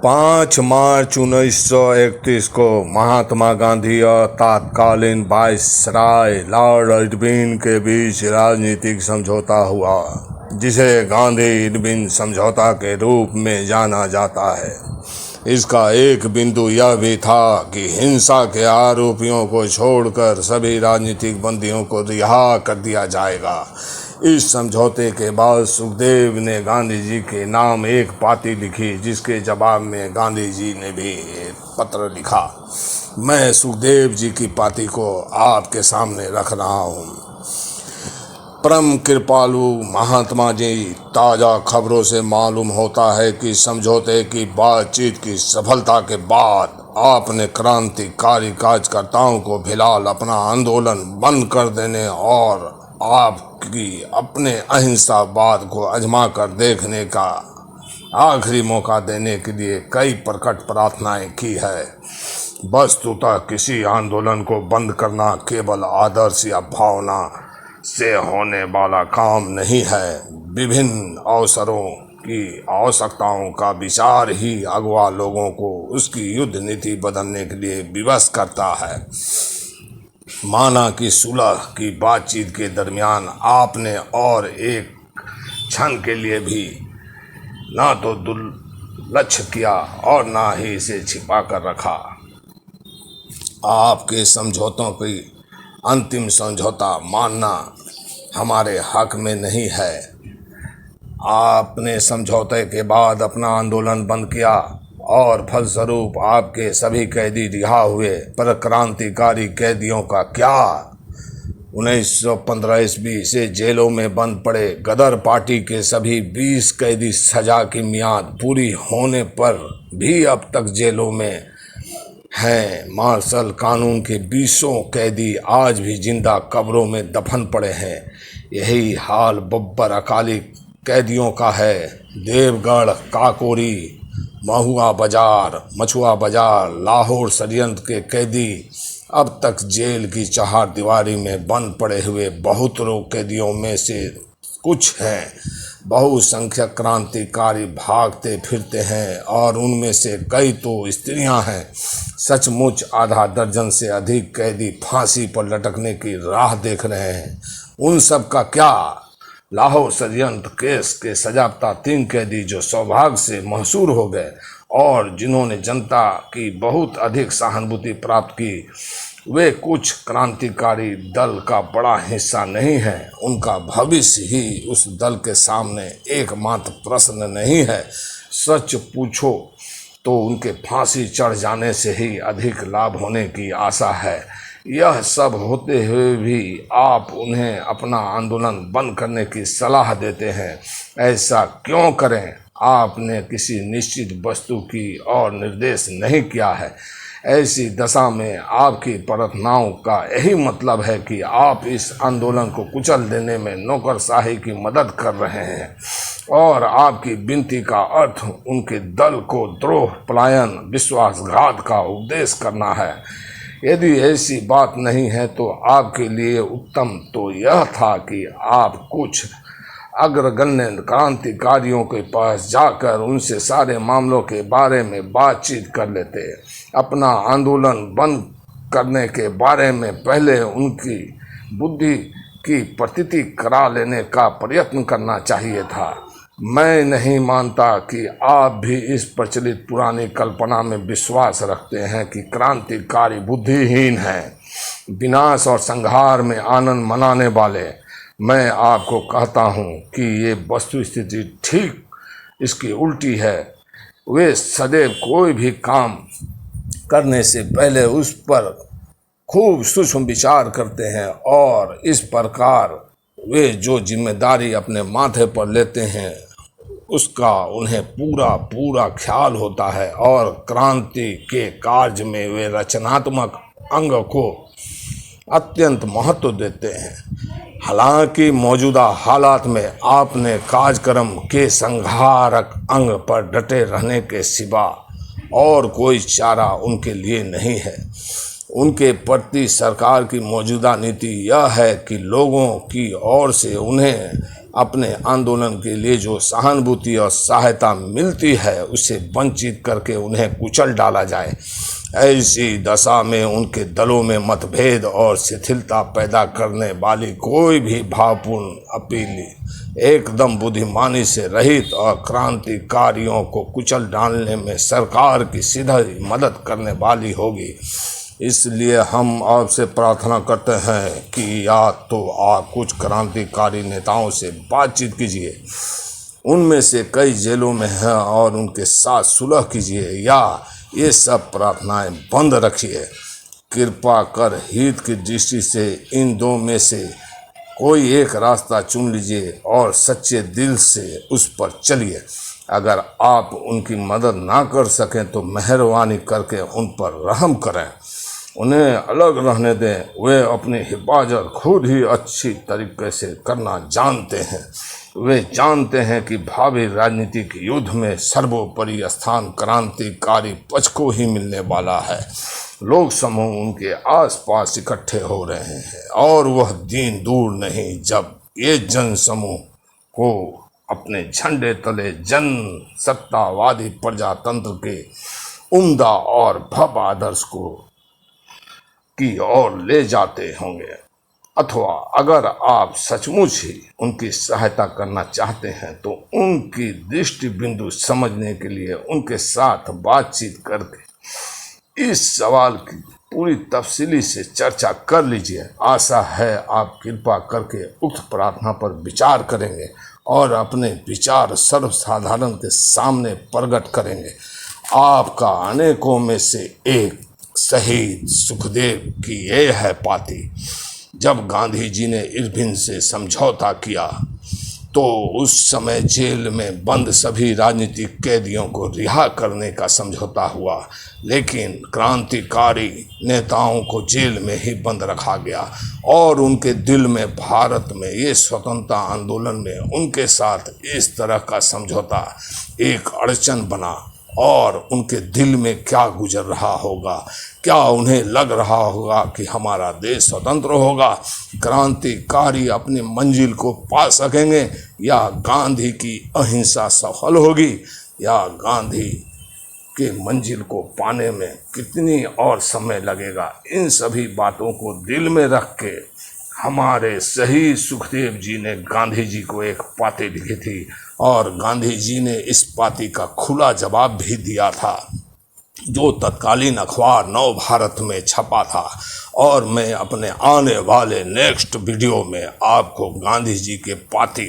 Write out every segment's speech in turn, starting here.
5 मार्च 1931 को महात्मा गांधी और तत्कालीन वायसराय लॉर्ड इरविन के बीच राजनीतिक समझौता हुआ, जिसे गांधी-इरविन समझौता के रूप में जाना जाता है। इसका एक बिंदु यह भी था कि हिंसा के आरोपियों को छोड़कर सभी राजनीतिक बंदियों को रिहा कर दिया जाएगा। इस समझौते के बाद सुखदेव ने गांधी जी के नाम एक पाती लिखी, जिसके जवाब में गांधी जी ने भी एक पत्र लिखा। मैं सुखदेव जी की पाती को आपके सामने रख रहा हूँ। परम कृपालु महात्मा जी, ताज़ा खबरों से मालूम होता है कि समझौते की बातचीत की सफलता के बाद आपने क्रांतिकारी कार्यकर्ताओं को फिलहाल अपना आंदोलन बंद कर देने और आपकी अपने अहिंसावाद को आजमा कर देखने का आखिरी मौका देने के लिए कई प्रकट प्रार्थनाएं की है। वस्तुतः किसी आंदोलन को बंद करना केवल आदर्श या भावना से होने वाला काम नहीं है। विभिन्न अवसरों की आवश्यकताओं का विचार ही अगवा लोगों को उसकी युद्ध नीति बदलने के लिए विवश करता है। माना कि सुलह की बातचीत के दरमियान आपने और एक क्षण के लिए भी ना तो दुर्लक्ष्य किया और ना ही इसे छिपा कर रखा। आपके समझौतों की अंतिम समझौता मानना हमारे हक में नहीं है। आपने समझौते के बाद अपना आंदोलन बंद किया और फलस्वरूप आपके सभी कैदी रिहा हुए, पर क्रांतिकारी कैदियों का क्या? 1915 ईस्वी से जेलों में बंद पड़े गदर पार्टी के सभी 20 कैदी सजा की मियाद पूरी होने पर भी अब तक जेलों में हैं। मार्शल कानून के 20 कैदी आज भी जिंदा कब्रों में दफन पड़े हैं। यही हाल बब्बर अकाली कैदियों का है। देवगढ़, काकोरी, महुआ बाजार, मछुआ बाजार, लाहौर षड्यंत्र के कैदी अब तक जेल की चहारदीवारी में बंद पड़े हुए बहुतरों कैदियों में से कुछ हैं। बहुसंख्यक क्रांतिकारी भागते फिरते हैं और उनमें से कई तो स्त्रियां हैं। सचमुच आधा दर्जन से अधिक कैदी फांसी पर लटकने की राह देख रहे हैं। उन सब का क्या? लाहौर षड्यंत्र केस के सजायाफ्ता 3 कैदी जो सौभाग्य से महसूर हो गए और जिन्होंने जनता की बहुत अधिक सहानुभूति प्राप्त की, वे कुछ क्रांतिकारी दल का बड़ा हिस्सा नहीं है। उनका भविष्य ही उस दल के सामने एकमात्र प्रश्न नहीं है। सच पूछो तो उनके फांसी चढ़ जाने से ही अधिक लाभ होने की आशा है। यह सब होते हुए भी आप उन्हें अपना आंदोलन बंद करने की सलाह देते हैं। ऐसा क्यों करें? आपने किसी निश्चित वस्तु की और निर्देश नहीं किया है। ऐसी दशा में आपकी प्रार्थनाओं का यही मतलब है कि आप इस आंदोलन को कुचल देने में नौकरशाही की मदद कर रहे हैं और आपकी विनती का अर्थ उनके दल को द्रोह, पलायन, विश्वासघात का उपदेश करना है। यदि ऐसी बात नहीं है तो आपके लिए उत्तम तो यह था कि आप कुछ अग्रगण्य क्रांतिकारियों के पास जाकर उनसे सारे मामलों के बारे में बातचीत कर लेते। अपना आंदोलन बंद करने के बारे में पहले उनकी बुद्धि की प्रतीति करा लेने का प्रयत्न करना चाहिए था। मैं नहीं मानता कि आप भी इस प्रचलित पुरानी कल्पना में विश्वास रखते हैं कि क्रांतिकारी बुद्धिहीन हैं, विनाश और संहार में आनंद मनाने वाले। मैं आपको कहता हूं कि ये वस्तुस्थिति ठीक इसकी उल्टी है। वे सदैव कोई भी काम करने से पहले उस पर खूब सूक्ष्म विचार करते हैं और इस प्रकार वे जो जिम्मेदारी अपने माथे पर लेते हैं उसका उन्हें पूरा ख्याल होता है और क्रांति के कार्य में वे रचनात्मक अंग को अत्यंत महत्व देते हैं। हालांकि मौजूदा हालात में आपने कार्यक्रम के संहारक अंग पर डटे रहने के सिवा और कोई चारा उनके लिए नहीं है। उनके प्रति सरकार की मौजूदा नीति यह है कि लोगों की ओर से उन्हें अपने आंदोलन के लिए जो सहानुभूति और सहायता मिलती है उसे वंचित करके उन्हें कुचल डाला जाए। ऐसी दशा में उनके दलों में मतभेद और शिथिलता पैदा करने वाली कोई भी भावपूर्ण अपील एकदम बुद्धिमानी से रहित और क्रांतिकारियों को कुचल डालने में सरकार की सीधी मदद करने वाली होगी। इसलिए हम आपसे प्रार्थना करते हैं कि या तो आप कुछ क्रांतिकारी नेताओं से बातचीत कीजिए, उनमें से कई जेलों में हैं, और उनके साथ सुलह कीजिए, या ये सब प्रार्थनाएं बंद रखिए। कृपा कर हित की दृष्टि से इन दो में से कोई एक रास्ता चुन लीजिए और सच्चे दिल से उस पर चलिए। अगर आप उनकी मदद ना कर सकें तो मेहरबानी करके उन पर रहम करें, उन्हें अलग रहने दें। वे अपनी हिफाजत खुद ही अच्छी तरीके से करना जानते हैं। वे जानते हैं कि भावी राजनीतिक युद्ध में सर्वोपरि स्थान क्रांतिकारी पक्ष को ही मिलने वाला है। लोग समूह उनके आसपास इकट्ठे हो रहे हैं और वह दिन दूर नहीं जब ये जन समूह को अपने झंडे तले जन सत्तावादी प्रजातंत्र के उम्दा और भव्य आदर्श की ओर ले जाते होंगे। अथवा अगर आप सचमुच ही उनकी सहायता करना चाहते हैं तो उनकी दृष्टि बिंदु समझने के लिए उनके साथ बातचीत करके इस सवाल की पूरी तफसीली से चर्चा कर लीजिए। आशा है आप कृपा करके उक्त प्रार्थना पर विचार करेंगे और अपने विचार सर्वसाधारण के सामने प्रकट करेंगे। आपका अनेकों में से एक शहीद सुखदेव की ये है पाती। जब गांधी जी ने इरविन से समझौता किया तो उस समय जेल में बंद सभी राजनीतिक कैदियों को रिहा करने का समझौता हुआ, लेकिन क्रांतिकारी नेताओं को जेल में ही बंद रखा गया और उनके दिल में भारत में ये स्वतंत्रता आंदोलन में उनके साथ इस तरह का समझौता एक अड़चन बना। और उनके दिल में क्या गुजर रहा होगा, क्या उन्हें लग रहा होगा कि हमारा देश स्वतंत्र होगा, क्रांतिकारी अपनी मंजिल को पा सकेंगे, या गांधी की अहिंसा सफल होगी, या गांधी के मंजिल को पाने में कितनी और समय लगेगा। इन सभी बातों को दिल में रख के हमारे शहीद सुखदेव जी ने गांधी जी को एक पाती लिखी थी और गांधी जी ने इस पाती का खुला जवाब भी दिया था, जो तत्कालीन अखबार नव भारत में छपा था। और मैं अपने आने वाले नेक्स्ट वीडियो में आपको गांधी जी के पाती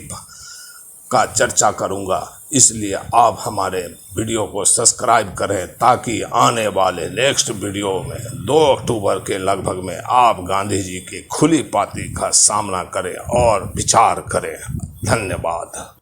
का चर्चा करूंगा। इसलिए आप हमारे वीडियो को सब्सक्राइब करें ताकि आने वाले नेक्स्ट वीडियो में 2 अक्टूबर के लगभग में आप गांधी जी की खुली पाती का सामना करें और विचार करें। धन्यवाद।